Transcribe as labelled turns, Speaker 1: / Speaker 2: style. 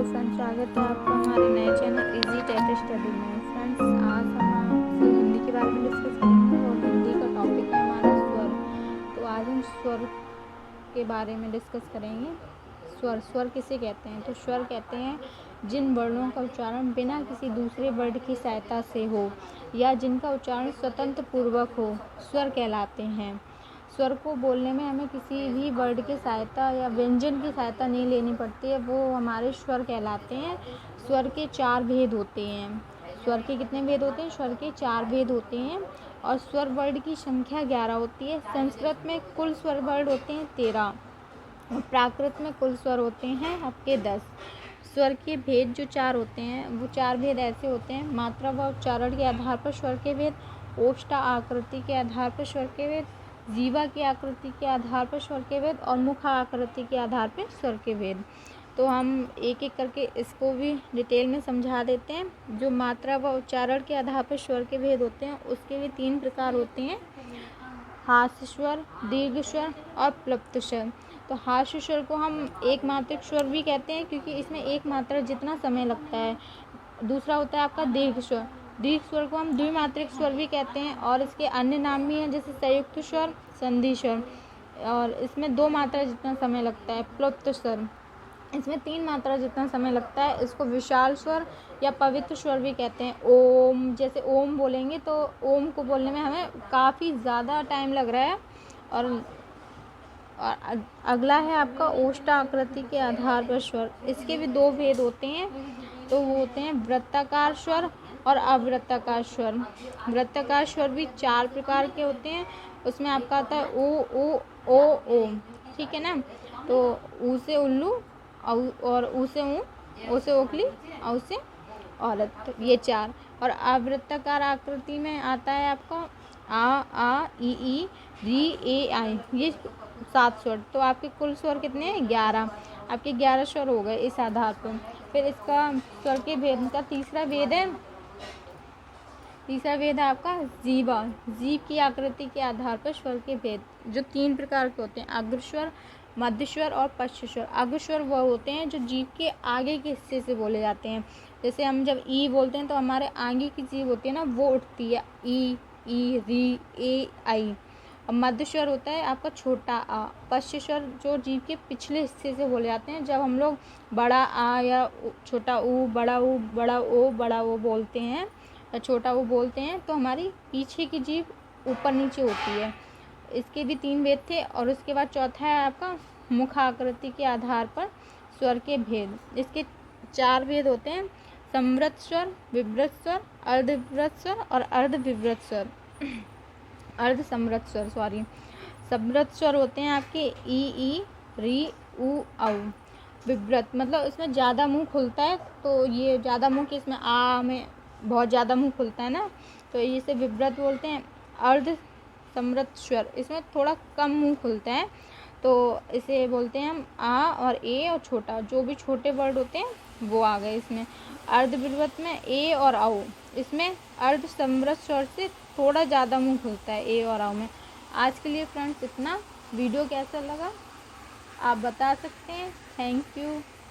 Speaker 1: Friends, स्वागत है आपका हमारे नए चैनल इजी टेट स्टडी में। फ्रेंड्स, आज हम आपसे हिंदी के बारे में डिस्कस करेंगे और हिंदी का टॉपिक है हमारा स्वर। तो आज हम स्वर के बारे में डिस्कस करेंगे। स्वर किसे कहते हैं? तो स्वर कहते हैं जिन वर्णों का उच्चारण बिना किसी दूसरे वर्ड की सहायता से हो या जिनका उच्चारण स्वतंत्र पूर्वक हो, स्वर कहलाते हैं। स्वर को बोलने में हमें किसी भी वर्ड की सहायता या व्यंजन की सहायता नहीं लेनी पड़ती है, वो हमारे स्वर कहलाते हैं। स्वर के 4 भेद होते हैं। स्वर के कितने भेद होते हैं? स्वर के 4 भेद होते हैं और स्वर वर्ड की संख्या 11 होती है। संस्कृत में कुल स्वर वर्ड होते हैं 13 और प्राकृत में कुल स्वर होते हैं आपके 10। स्वर के भेद जो 4 होते हैं वो 4 भेद ऐसे होते हैं: मात्रा व उच्चारण के आधार पर स्वर के भेद, ओष्ठा आकृति के आधार पर स्वर के भेद, जीवा की आकृति के आधार पर स्वर के भेद और मुख आकृति के आधार पर स्वर के भेद। तो हम एक एक करके इसको भी डिटेल में समझा देते हैं। जो मात्रा व उच्चारण के आधार पर स्वर के भेद होते हैं उसके भी 3 प्रकार होते हैं: हास्य स्वर, दीर्घ स्वर और प्लुप्त स्वर। तो हास्य स्वर को हम एक मात्रिक स्वर भी कहते हैं क्योंकि इसमें एक मात्रा जितना समय लगता है। दूसरा होता है आपका दीर्घ स्वर। दीर्घ स्वर को हम द्विमात्रिक स्वर भी कहते हैं और इसके अन्य नाम भी हैं, जैसे संयुक्त स्वर, संधि स्वर, और इसमें 2 मात्रा जितना समय लगता है। प्लुप्त स्वर, इसमें 3 मात्रा जितना समय लगता है। इसको विशाल स्वर या पवित्र स्वर भी कहते हैं। ओम, जैसे ओम बोलेंगे तो ओम को बोलने में हमें काफ़ी ज़्यादा टाइम लग रहा है। और अगला है आपका ओष्ठा आकृति के आधार पर स्वर। इसके भी 2 भेद होते हैं, तो वो होते हैं वृत्ताकार स्वर और अवृत्ताकार स्वर। वृत्ताकार स्वर भी 4 प्रकार के होते हैं। उसमें आपका आता है ओ, ठीक है ना। तो ऊ से उल्लू और ऊ से ऊ, ओ से ओखली, औ से औरत, ये 4। और अवृत्ताकार आकृति में आता है आपका आ ई री ए आई, ये 7 स्वर। तो आपके कुल स्वर कितने हैं? 11। आपके 11 स्वर हो गए इस आधार पर। फिर इसका स्वर के भेद का तीसरा भेद है आपका जीवा। जीव की आकृति के आधार पर स्वर के भेद जो 3 प्रकार के होते हैं: अग्रस्वर, मध्यस्वर और पश्चस्वर। अग्रस्वर वह होते हैं जो जीव के आगे के हिस्से से बोले जाते हैं। जैसे हम जब ई बोलते हैं तो हमारे आगे की जीभ होती है ना, वो उठती है, ई री ए आई। और मध्यस्वर होता है आपका छोटा आ। पश्चस्वर जो जीभ के पिछले हिस्से से बोले जाते हैं। जब हम लोग बड़ा आ या छोटा ऊ, बड़ा ऊ, बड़ा ओ, बड़ा ओ बोलते हैं या छोटा ओ बोलते हैं तो हमारी पीछे की जीभ ऊपर नीचे होती है। इसके भी 3 भेद थे। और उसके बाद चौथा है आपका मुख आकृति के आधार पर स्वर के भेद। इसके 4 भेद होते हैं: समृत स्वर, विव्रत स्वर, अर्धविव्रत स्वर और अर्धविव्रत स्वर। अर्ध समृत स्वर, समृत स्वर होते हैं आपके ई री ऊ औ। विव्रत मतलब इसमें ज़्यादा मुंह खुलता है, तो ये ज़्यादा मुंह के इसमें आ में बहुत ज़्यादा मुंह खुलता है ना, तो इसे विव्रत बोलते हैं। अर्ध समृत स्वर, इसमें थोड़ा कम मुंह खुलता है, तो इसे बोलते हैं हम आ और ए और छोटा, जो भी छोटे वर्ड होते हैं वो आ गए इसमें। अर्धविव्रत में ए और औ, इसमें अर्ध समृत स्वर से थोड़ा ज़्यादा मुंह खुलता है ए और औ में। आज के लिए फ्रेंड्स इतना। वीडियो कैसा लगा आप बता सकते हैं। Thank you.